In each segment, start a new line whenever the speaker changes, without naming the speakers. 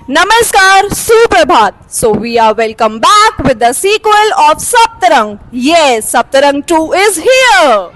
Namaskar, Suprabhat. So we are welcome back with the sequel of Saptarang. Yes, Saptarang 2 is here.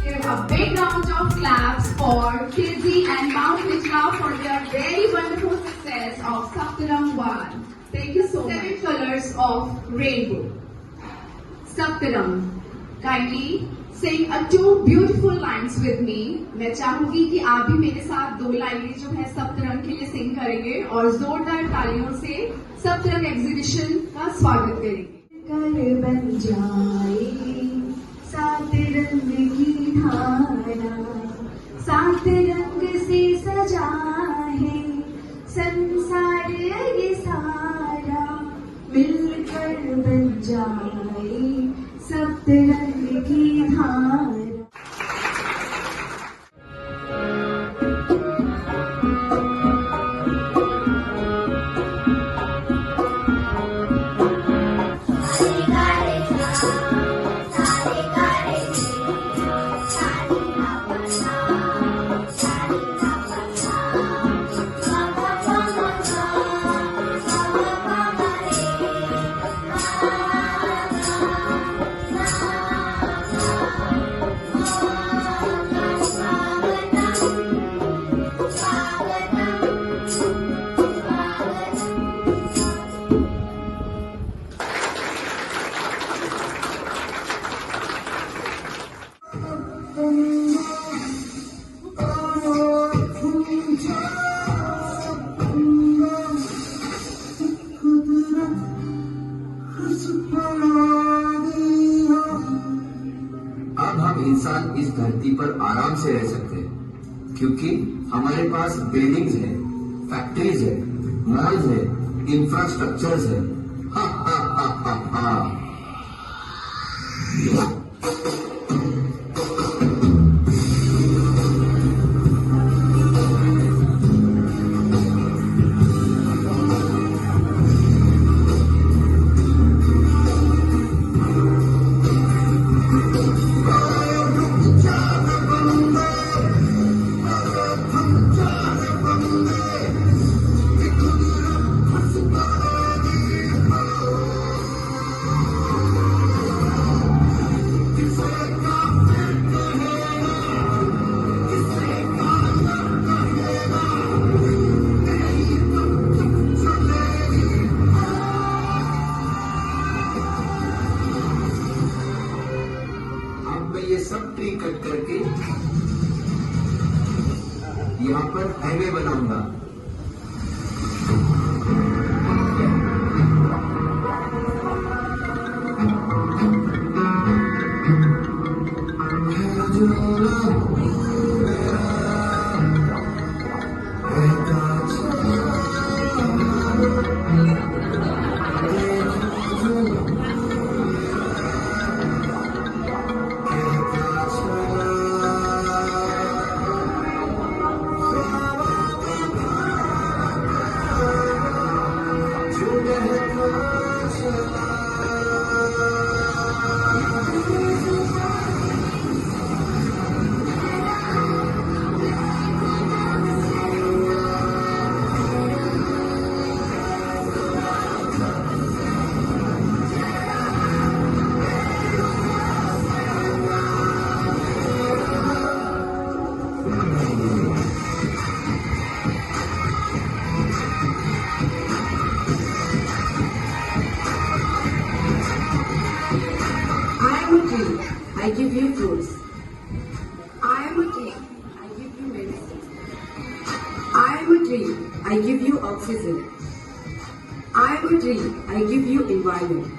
Give a big round of claps for Kizzy and Mount Mitra for their very wonderful success of Saptarang 1. Thank you so much. 7 colors of rainbow. Saptarang. Kindly sing 2 beautiful lines with me. मैं चाहूंगी कि आप भी मेरे साथ 2 लाइनें जो है सप्तरंग के लिए सिंग करेंगे और जोरदार तालियों से सप्तरंग एग्जीबिशन का स्वागत करेंगे।
कर बन जाए सात रंग की धारा, सात रंग से सजा है संसार ये सारा, मिलकर बन जाए सप्त रंग की धारा।
अब हम इंसान इस धरती पर आराम से रह सकते हैं क्योंकि हमारे पास बिल्डिंग्स है, फैक्ट्रीज है, मॉल्स है, इंफ्रास्ट्रक्चर्स है। हा हा हा हा हा। ये सब ट्री कट करके यहाँ पर हाईवे बनाऊंगा।
I give you fruits. I am a tree. I give you medicine. I am a tree. I give you oxygen. I am a tree. I give you environment.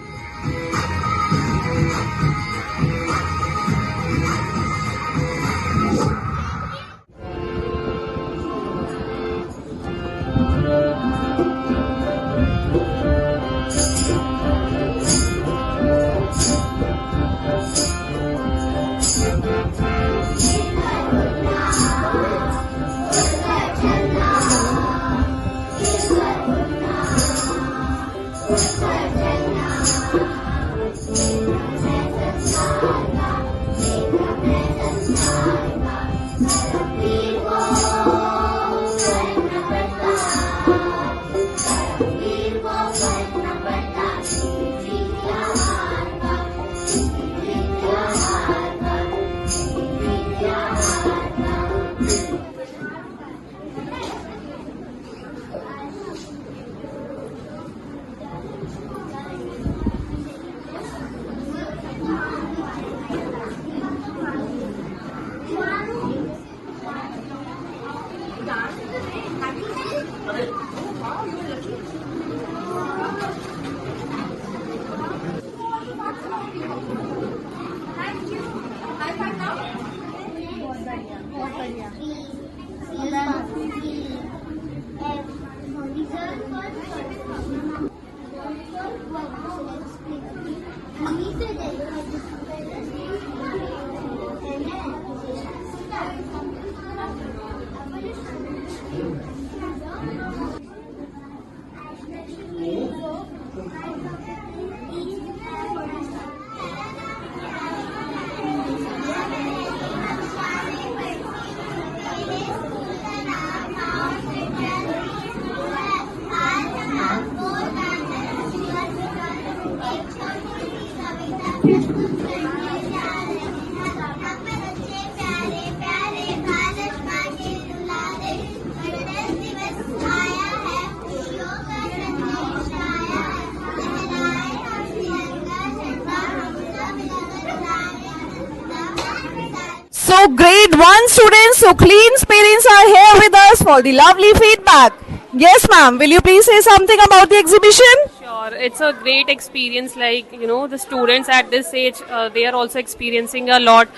So grade 1 students, so Clean's parents are here with us for the lovely feedback. Yes ma'am, will you please say something about the exhibition?
Sure, it's a great experience. Like, you know, the students at this age, they are also experiencing a lot.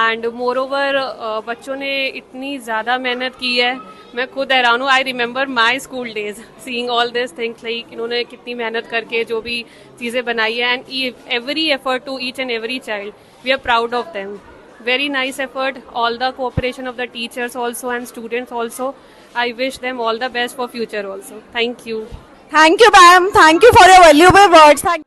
And moreover, बच्चों ने इतनी ज़्यादा मेहनत की है, मैं खुद हैरान हूँ. I remember my school days seeing all this things. Like इन्होंने कितनी मेहनत करके जो भी चीज़ें बनाई है, and every effort to each and every child, we are proud of them. Very nice effort. All the cooperation of the teachers also and students also. I wish them all the best for future also. Thank you.
Thank you ma'am, thank you for your valuable words. Thank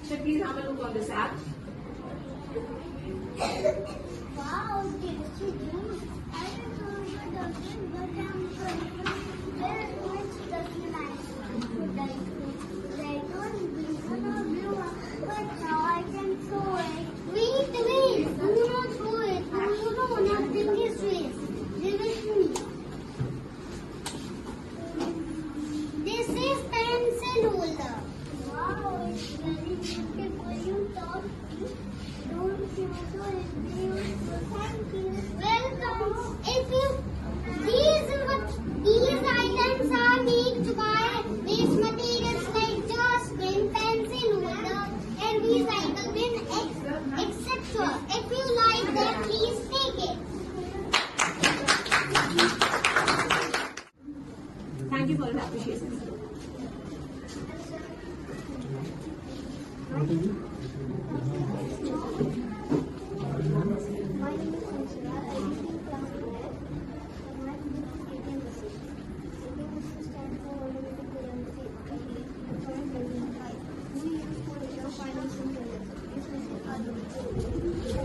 So please have a look on this app.
Wow, tasty juice. I don't know the dustbin, but I'm going to wear which dustbin I should like to. Red one, green one, or blue one. But now I can throw it. Wait, do not throw it. No, nothing is waste. Give it to me. This is pencil holder. Wow, it's very beautiful. You thought don't you do it beautiful? Thank you. Welcome. If you these items are made by waste materials like dustbin, pencil holder, and recycle bin, etc. If you like them, please take it.
Thank you for your appreciation.
My name is Sanchita. I used to class with that. My name is ATM machine. ATM machine stands for automatic currency point building type. We use for data financial products. This machine are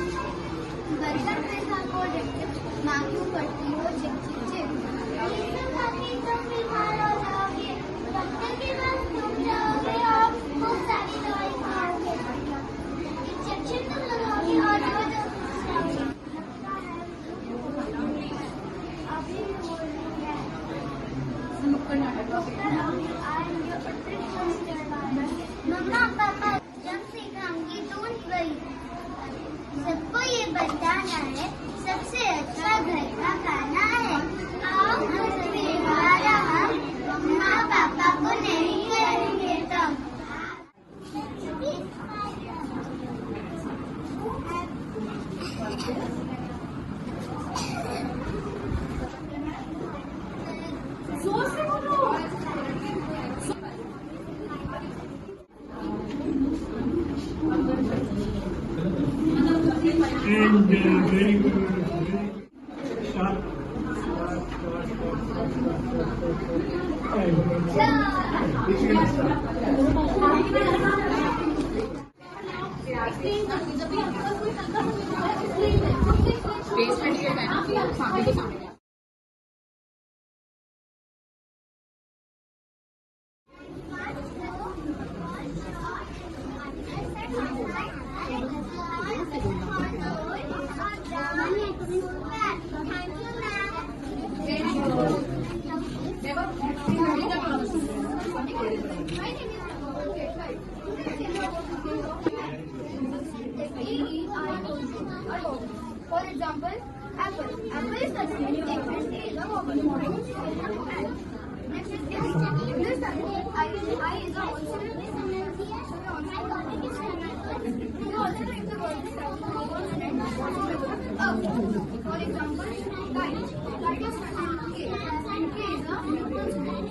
burger में आपको माँ क्यों करती हो तुम बीमार हो जाओगे डॉक्टर के पास तुम जाओगे और बहुत सारी दवाई खाओगे इंजेक्शन तुम लगाओगे और अभी बोल रही है मम्मा पापा जब से खाऊंगी डोंट वरी सबको ये बताना है सबसे अच्छा घर का खाना है आओ मम्मा पापा को नहीं करेंगे तब
And very good, sharp.
Basement के है ना सामने के सामने
For example, Apple. Apple is the same thing as a vowel. Next is this I is a consonant. You also write the word for example, kite. Kite is consonant K. K is a consonant.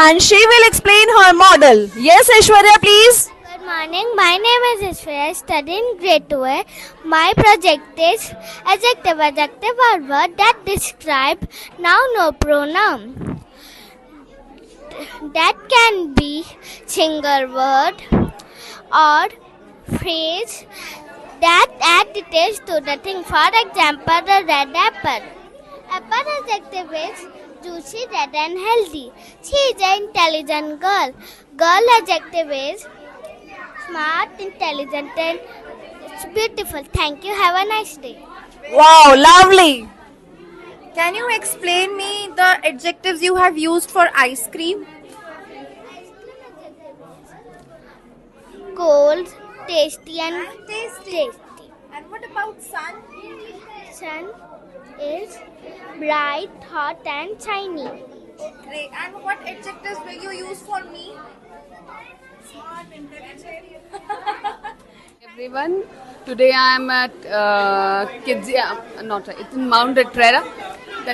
and she will explain her model. Yes, Aishwarya, please.
Good morning. My name is Ishwarya, studying grade 2A. My project is adjective or word that describe noun or pronoun. That can be single word or phrase that add details to the thing. For example, the red apple. Apple adjective is juicy, red and healthy. She is an intelligent girl. Girl adjective is smart, intelligent and it's beautiful. Thank you. Have a nice day.
Wow, lovely. Can you explain me the adjectives you have used for ice cream?
Cold, tasty and tasty.
And what about sun?
Sun is bright, hot and shiny.
Great. And what adjectives will you use for me? Smart, intelligent.
Everyone, today I am at it's in Mount Retrera.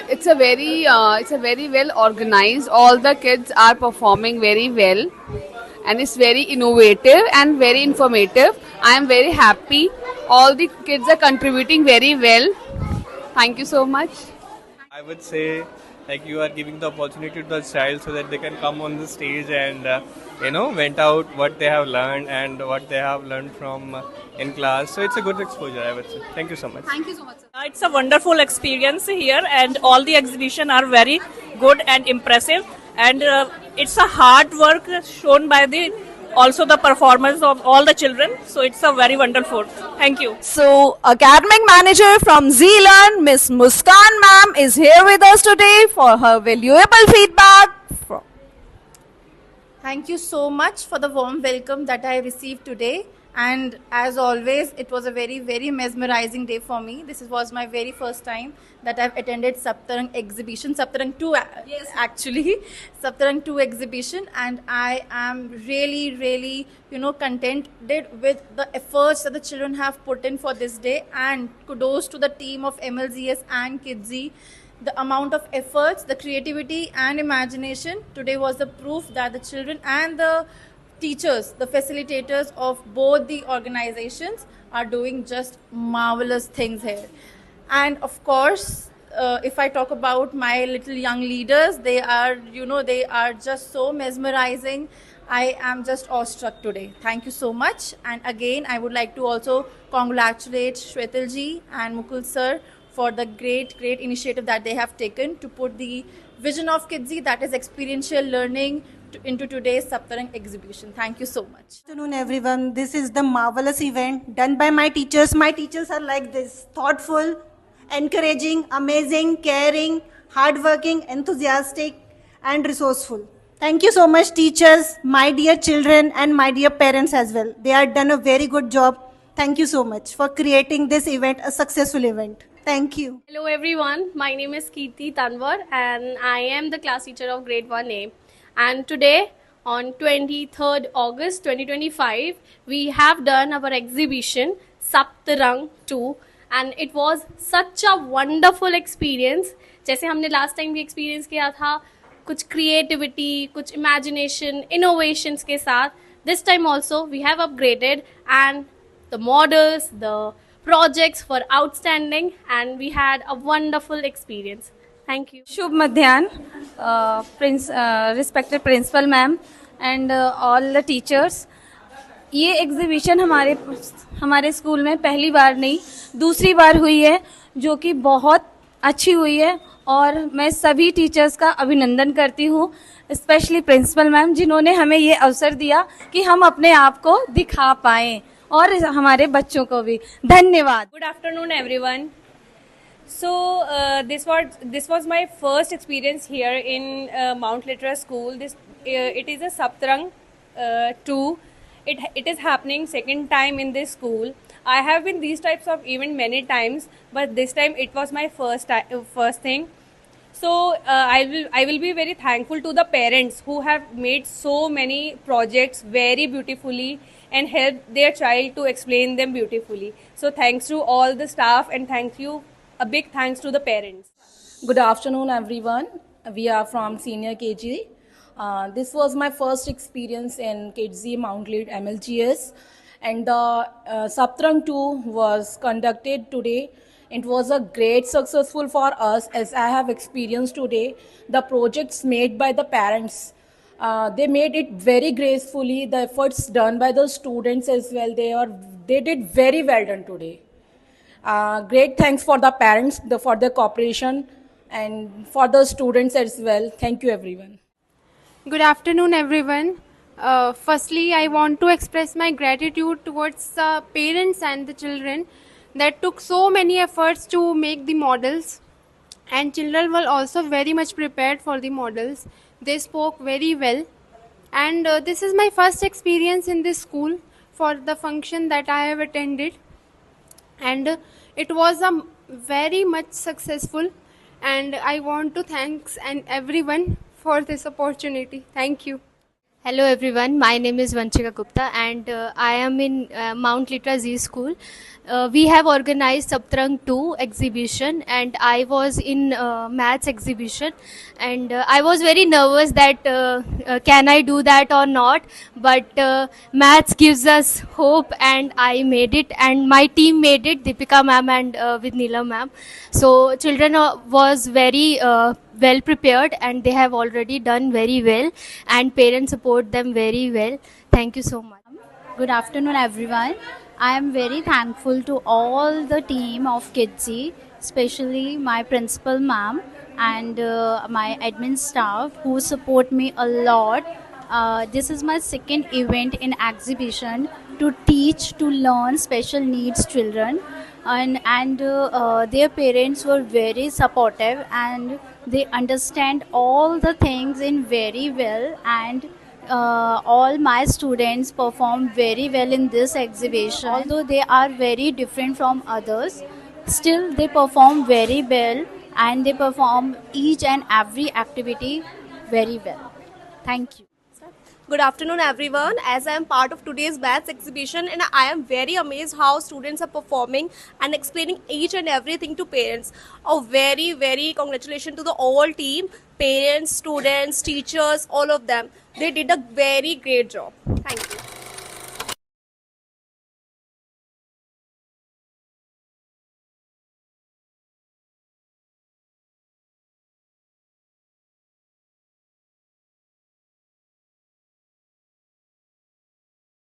It's a very well organized. All the kids are performing very well, and it's very innovative and very informative. I am very happy. All the kids are contributing very well. Thank you so much.
I would say like you are giving the opportunity to the child so that they can come on the stage and vent out what they have learned and what they have learned from in class. So it's a good exposure, I would say. Thank you so much.
Thank you so much, sir.
It's a wonderful experience here, and all the exhibition are very good and impressive. And it's a hard work shown by the also the performance of all the children. So it's a very wonderful. Thank you.
So, academic manager from Zealand, Miss Muskan ma'am, is here with us today for her valuable feedback.
Thank you so much for the warm welcome that I received today. And as always, it was a very, very mesmerizing day for me. This was my very first time that I've attended Saptarang exhibition, Saptarang 2 actually, Saptarang 2 exhibition. And I am really, really, contented with the efforts that the children have put in for this day. And kudos to the team of MLGS and Kidsy. The amount of efforts, the creativity and imagination today was the proof that the children and the teachers, the facilitators of both the organizations are doing just marvelous things here. And of course, if I talk about my little young leaders, they are just so mesmerizing. I am just awestruck today. Thank you so much. And again, I would like to also congratulate Shwetal ji and Mukul sir for the great initiative that they have taken to put the vision of Kidsy, that is experiential learning, into today's Saptarang exhibition. Thank you so much.
Good afternoon, everyone. This is the marvelous event done by my teachers. My teachers are like this: thoughtful, encouraging, amazing, caring, hardworking, enthusiastic, and resourceful. Thank you so much, teachers, my dear children, and my dear parents as well. They have done a very good job. Thank you so much for creating this event a successful event. Thank you.
Hello everyone, my name is Kirti Tanwar and I am the class teacher of grade 1A. And today on 23rd August 2025, we have done our exhibition Saptarang 2 and it was such a wonderful experience. जैसे हमने last time भी experience किया था कुछ creativity, कुछ imagination, innovations के साथ. This time also we have upgraded and the models, the projects were outstanding and we had a wonderful experience. Thank you.
Shubh Madhyan, respected principal ma'am and all the teachers. ये exhibition हमारे school में पहली बार नहीं दूसरी बार हुई है जो कि बहुत अच्छी हुई है और मैं सभी टीचर्स का अभिनंदन करती हूँ, स्पेशली प्रिंसिपल मैम जिन्होंने हमें ये अवसर दिया कि हम अपने आप को दिखा पाएं और हमारे बच्चों को भी धन्यवाद.
Good afternoon everyone. So this was my first experience here in Mount Litera School. It is a Saptarang 2. It is happening second time in this school. I have been these types of event many times, but this time it was my first thing. So I will be very thankful to the parents who have made so many projects very beautifully and helped their child to explain them beautifully. So thanks to all the staff and a big thanks to the parents.
Good afternoon everyone. We are from Senior KG. This was my first experience in KG Mount Lead MLGS and the Saptarang 2 was conducted today. It was a great successful for us as I have experienced today. The projects made by the parents, they made it very gracefully. The efforts done by the students as well, they did very well done today. Great thanks for the parents for their cooperation and for the students as well. Thank you everyone.
Good afternoon everyone. Firstly, I want to express my gratitude towards the parents and the children that took so many efforts to make the models, and children were also very much prepared for the models. They spoke very well, and this is my first experience in this school for the function that I have attended, and it was a very much successful, and I want to thank everyone for this opportunity. Thank you.
Hello everyone, my name is Vanchika Gupta and I am in Mount Litera Z School. We have organized Saptarang 2 exhibition and I was in maths exhibition and I was very nervous that can I do that or not, but maths gives us hope and I made it and my team made it, Deepika ma'am and with Neelam ma'am. So children was very well prepared and they have already done very well, and parents support them very well. Thank you so much.
Good afternoon, everyone. I am very thankful to all the team of Kidsy, especially my principal ma'am and my admin staff who support me a lot. This is my second event in exhibition to teach to learn special needs children, and their parents were very supportive and they understand all the things in very well, and all my students performed very well in this exhibition. Although they are very different from others, still they perform very well and they perform each and every activity very well. Thank you.
Good afternoon, everyone. As I am part of today's maths exhibition, and I am very amazed how students are performing and explaining each and everything to parents. A very, very congratulations to the whole team, parents, students, teachers, all of them. They did a very great job. Thank you.